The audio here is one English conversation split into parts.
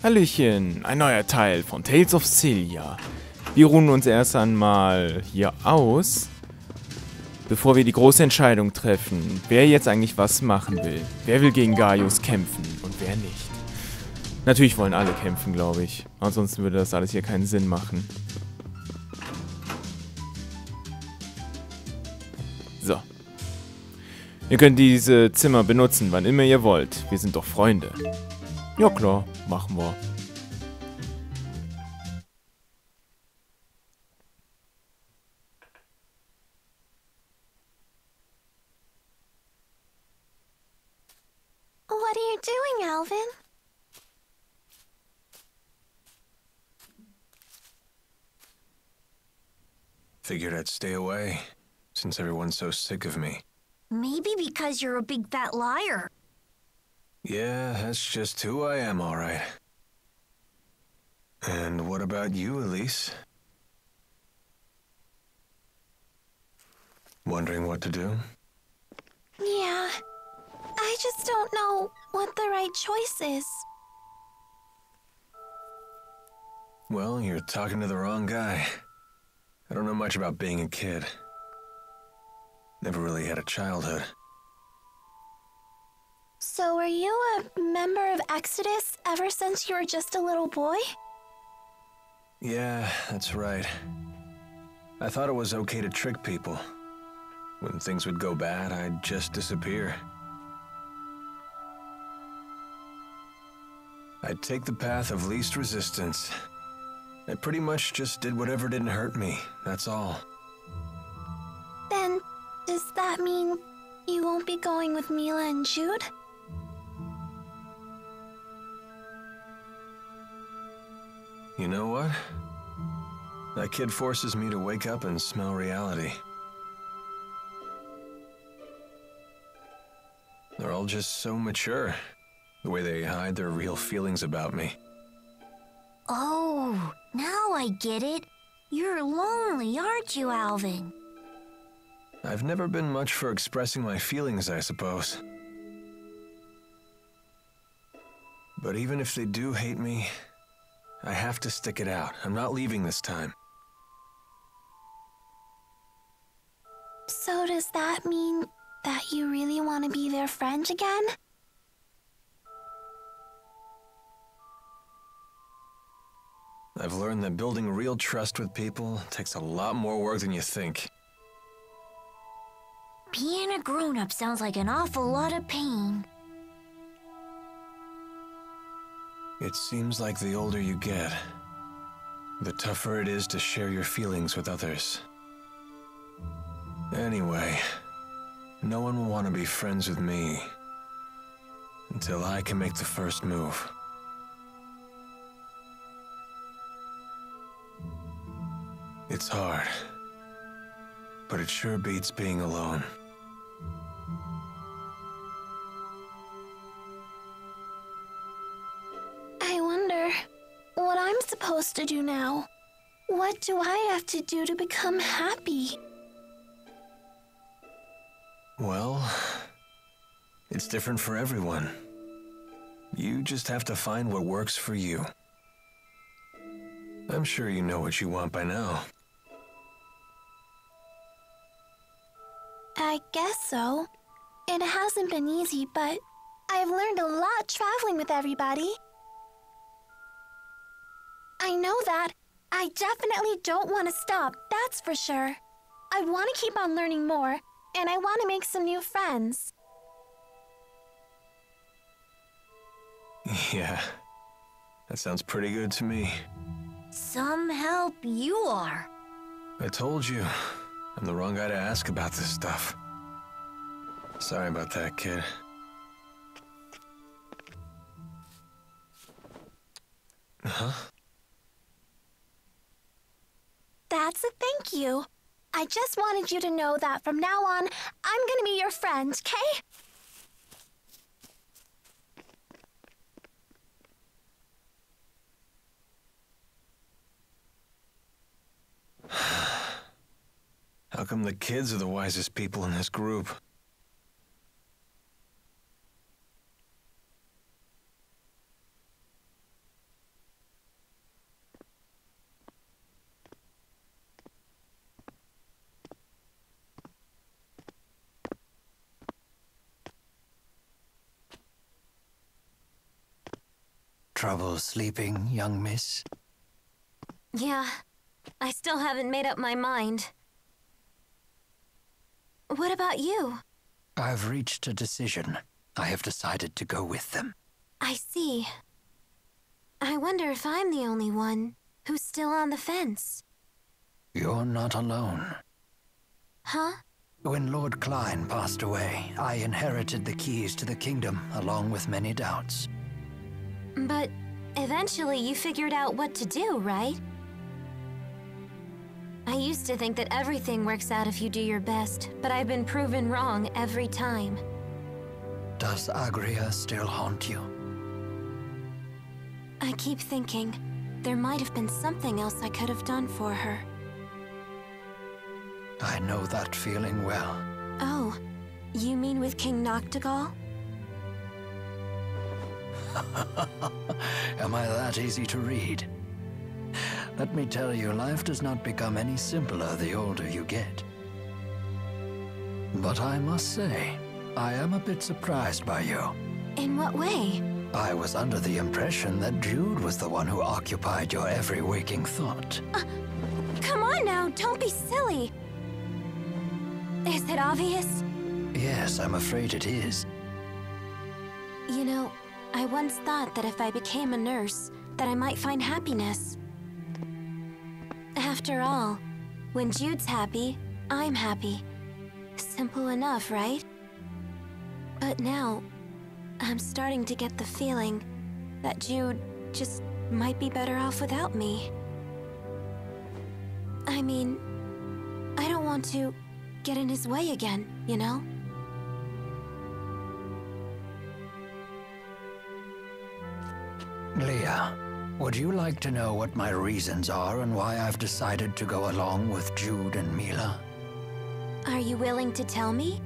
Hallöchen, ein neuer Teil von Tales of Xillia. Wir ruhen uns erst einmal hier aus, bevor wir die große Entscheidung treffen, wer jetzt eigentlich was machen will. Wer will gegen Gaius kämpfen und wer nicht. Natürlich wollen alle kämpfen, glaube ich. Ansonsten würde das alles hier keinen Sinn machen. So. Ihr könnt diese Zimmer benutzen, wann immer ihr wollt. Wir sind doch Freunde. Ja klar, machen wir. What are you doing, Alvin? Figured I'd stay away, since everyone's so sick of me. Maybe because you're a big fat liar. Yeah, that's just who I am, all right. And what about you, Elise? Wondering what to do? Yeah, I just don't know what the right choice is. Well, you're talking to the wrong guy. I don't know much about being a kid. Never really had a childhood. So were you a member of Exodus ever since you were just a little boy? Yeah, that's right. I thought it was okay to trick people. When things would go bad, I'd just disappear. I'd take the path of least resistance. I pretty much just did whatever didn't hurt me, that's all. Then, does that mean you won't be going with Mila and Jude? You know what? That kid forces me to wake up and smell reality. They're all just so mature, the way they hide their real feelings about me. Oh, now I get it. You're lonely, aren't you, Alvin? I've never been much for expressing my feelings, I suppose. But even if they do hate me, I have to stick it out. I'm not leaving this time. So does that mean that you really want to be their friend again? I've learned that building real trust with people takes a lot more work than you think. Being a grown-up sounds like an awful lot of pain. It seems like the older you get, the tougher it is to share your feelings with others. Anyway, no one will want to be friends with me until I can make the first move. It's hard, but it sure beats being alone. I wonder what I'm supposed to do now. What do I have to do to become happy? Well, it's different for everyone. You just have to find what works for you. I'm sure you know what you want by now. I guess so. It hasn't been easy, but I've learned a lot traveling with everybody. I know that. I definitely don't want to stop, that's for sure. I want to keep on learning more, and I want to make some new friends. Yeah, that sounds pretty good to me. Some help you are. I told you, I'm the wrong guy to ask about this stuff. Sorry about that, kid. Huh? That's a thank you. I just wanted you to know that from now on, I'm gonna be your friend, okay? How come the kids are the wisest people in this group? trouble sleeping, young miss? Yeah, I still haven't made up my mind. What about you? I've reached a decision. I have decided to go with them. I see. I wonder if I'm the only one who's still on the fence. You're not alone. Huh? When Lord Klein passed away, I inherited the keys to the kingdom, along with many doubts. But eventually you figured out what to do, right? I used to think that everything works out if you do your best, but I've been proven wrong every time. Does Agria still haunt you? I keep thinking there might have been something else I could have done for her. I know that feeling well. Oh, you mean with King Noctigal? Am I that easy to read? Let me tell you, life does not become any simpler the older you get. But I must say, I am a bit surprised by you. In what way? I was under the impression that Jude was the one who occupied your every waking thought. Come on now, don't be silly. Is it obvious? Yes, I'm afraid it is. You know, I once thought that if I became a nurse, that I might find happiness. After all, when Jude's happy, I'm happy. Simple enough, right? But now, I'm starting to get the feeling that Jude just might be better off without me. I mean, I don't want to get in his way again, you know? Leah, would you like to know what my reasons are and why I've decided to go along with Jude and Mila? Are you willing to tell me?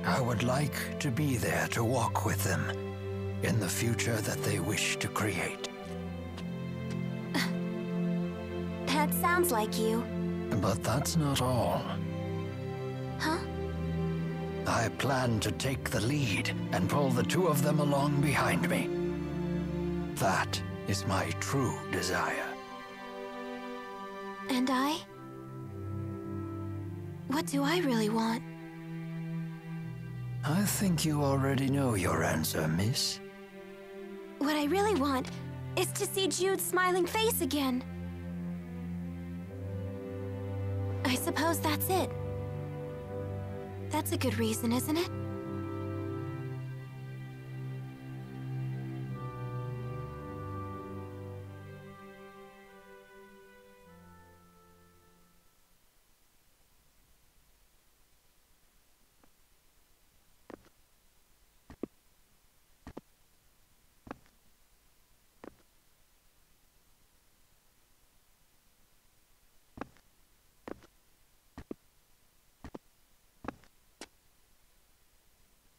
I would like to be there to walk with them in the future that they wish to create. That sounds like you. But that's not all. Huh? I plan to take the lead and pull the two of them along behind me. That is my true desire. And I? What do I really want? I think you already know your answer, miss. What I really want is to see Jude's smiling face again. I suppose that's it. That's a good reason, isn't it?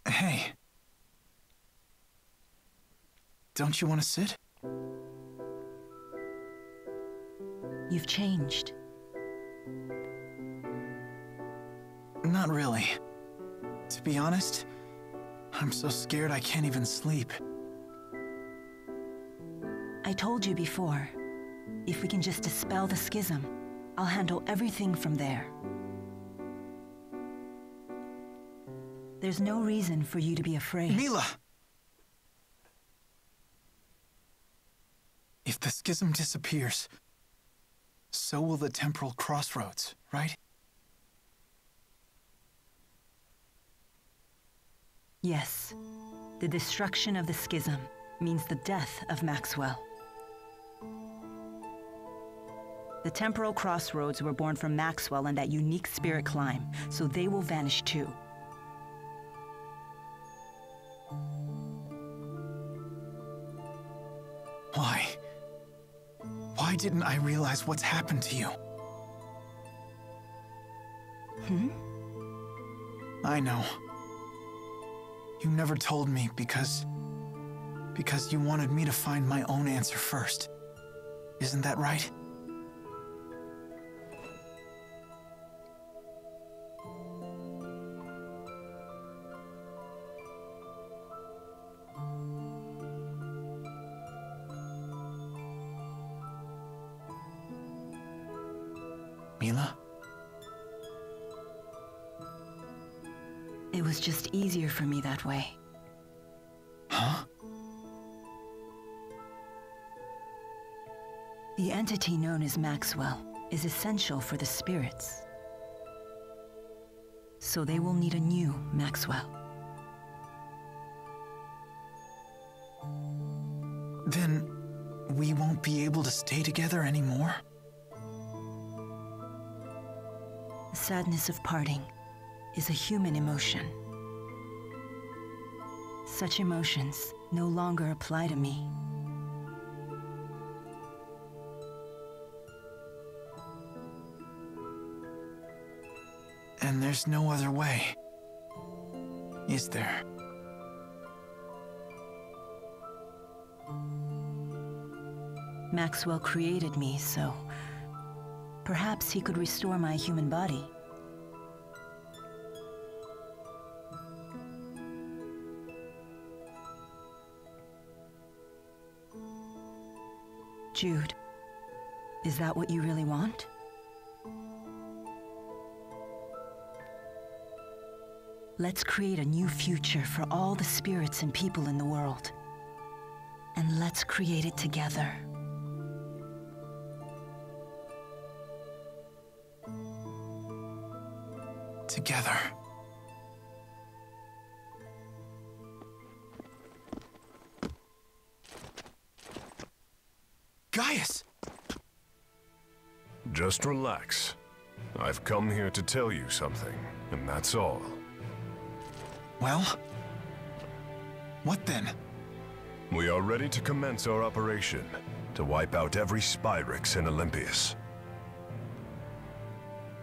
Hey. Don't you want to sit? You've changed. Not really. To be honest, I'm so scared I can't even sleep. I told you before, if we can just dispel the schism, I'll handle everything from there. There's no reason for you to be afraid. Mila! If the schism disappears, so will the temporal crossroads, right? Yes. The destruction of the schism means the death of Maxwell. The temporal crossroads were born from Maxwell and that unique spirit climb, so they will vanish too. Why? Why didn't I realize what's happened to you? I know. You never told me because you wanted me to find my own answer first. Isn't that right? Mila? It was just easier for me that way. Huh? The entity known as Maxwell is essential for the spirits. So they will need a new Maxwell. Then we won't be able to stay together anymore? The sadness of parting is a human emotion. Such emotions no longer apply to me. And there's no other way, is there? Maxwell created me, so perhaps he could restore my human body. Jude, is that what you really want? Let's create a new future for all the spirits and people in the world. And let's create it together. Together. Gaius! Just relax. I've come here to tell you something, and that's all. Well? What then? We are ready to commence our operation, to wipe out every Spyrix in Olympias.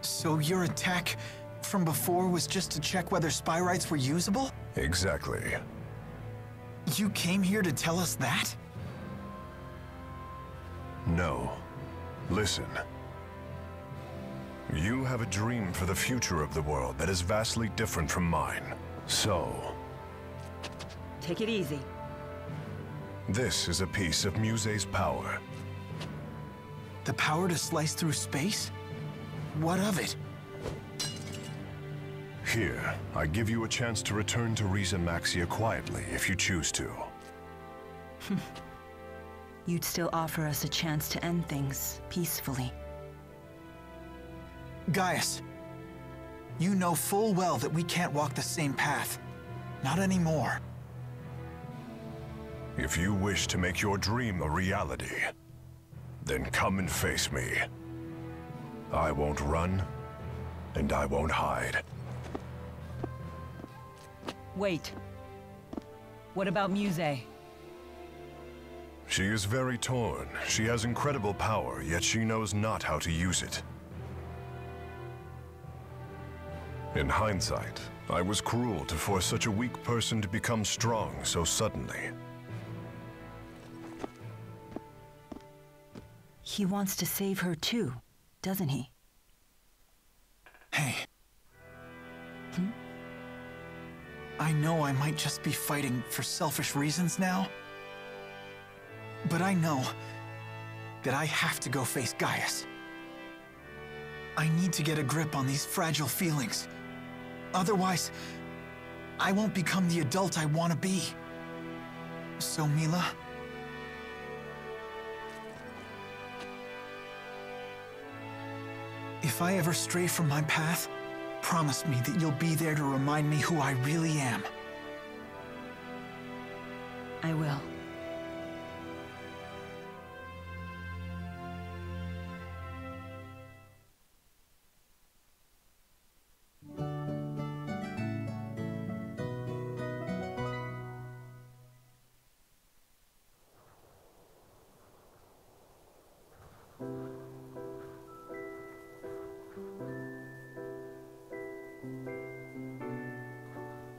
So your attack from before was just to check whether Spyrites were usable? Exactly. You came here to tell us that? No. Listen. You have a dream for the future of the world that is vastly different from mine. So... Take it easy. this is a piece of Muse's power. The power to slice through space? What of it? Here, I give you a chance to return to Riza Maxia quietly if you choose to. You'd still offer us a chance to end things peacefully. Gaius, you know full well that we can't walk the same path. Not anymore. If you wish to make your dream a reality, then come and face me. I won't run, and I won't hide. Wait. What about Muse? She is very torn. She has incredible power, yet she knows not how to use it. In hindsight, I was cruel to force such a weak person to become strong so suddenly. He wants to save her too, doesn't he? Hey. I know I might just be fighting for selfish reasons now, but I know that I have to go face Gaius. I need to get a grip on these fragile feelings. Otherwise, I won't become the adult I want to be. So, Mila? If I ever stray from my path, promise me that you'll be there to remind me who I really am. I will.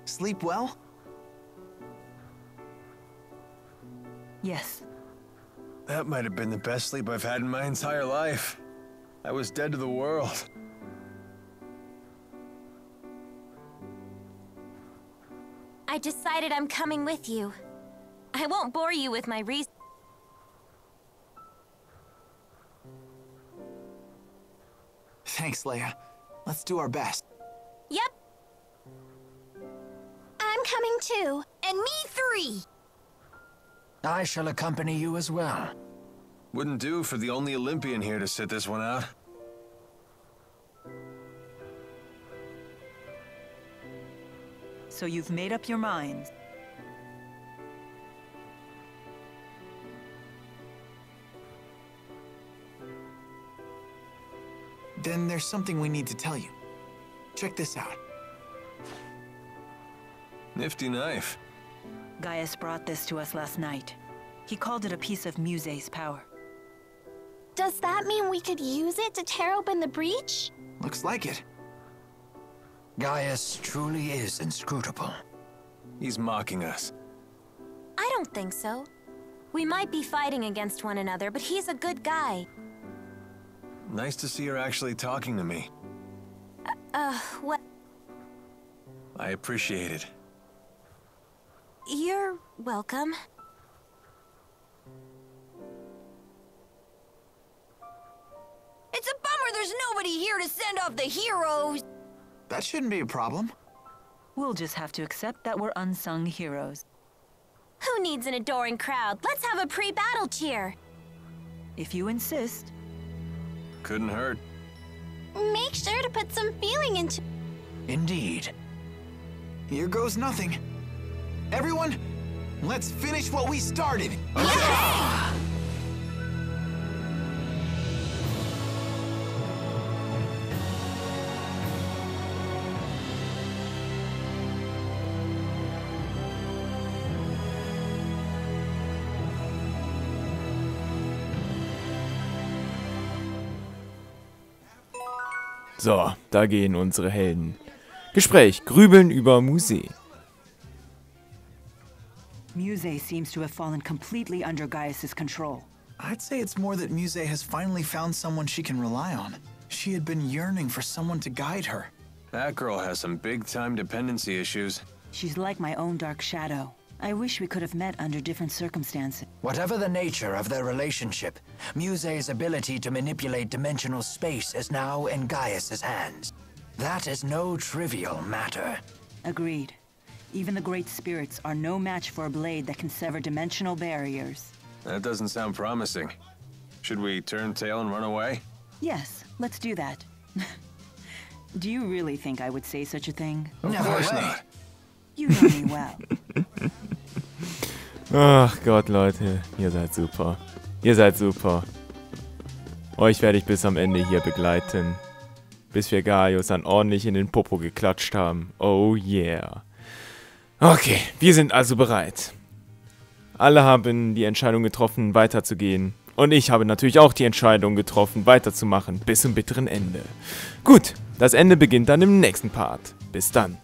Sleep well? Yes. That might have been the best sleep I've had in my entire life. I was dead to the world. I decided I'm coming with you. I won't bore you with my reasons. Thanks, Leia. Let's do our best. Yep. I'm coming too. And me 3. I shall accompany you as well. Wouldn't do for the only Olympian here to sit this one out. So you've made up your minds. Then there's something we need to tell you. Check this out. Nifty knife. Gaius brought this to us last night. He called it a piece of Muse's power. Does that mean we could use it to tear open the breach? Looks like it. Gaius truly is inscrutable. He's mocking us. I don't think so. We might be fighting against one another, but he's a good guy. Nice to see her actually talking to me. What? I appreciate it. You're welcome. It's a bummer there's nobody here to send off the heroes. That shouldn't be a problem. We'll just have to accept that we're unsung heroes. Who needs an adoring crowd? Let's have a pre-battle cheer. If you insist. Couldn't hurt. Make sure to put some feeling into... Indeed. Here goes nothing. Everyone, let's finish what we started. So, da gehen unsere Helden. Gespräch, grübeln über Muse. Muse seems to have fallen completely under Gaius's control. I'd say it's more that Muse has finally found someone she can rely on. She had been yearning for someone to guide her. That girl has some big-time dependency issues. She's like my own dark shadow. I wish we could have met under different circumstances. Whatever the nature of their relationship, Muse's ability to manipulate dimensional space is now in Gaius's hands. That is no trivial matter. Agreed. Even the great spirits are no match for a blade that can sever dimensional barriers. That doesn't sound promising. Should we turn tail and run away? Yes, let's do that. Do you really think I would say such a thing? Of course not. You know me well. Ach Gott, Leute. Ihr seid super. Ihr seid super. Euch werde ich bis am Ende hier begleiten. Bis wir Gaius dann ordentlich in den Popo geklatscht haben. Oh yeah. Okay, wir sind also bereit. Alle haben die Entscheidung getroffen, weiterzugehen. Und ich habe natürlich auch die Entscheidung getroffen, weiterzumachen, bis zum bitteren Ende. Gut, das Ende beginnt dann im nächsten Part. Bis dann.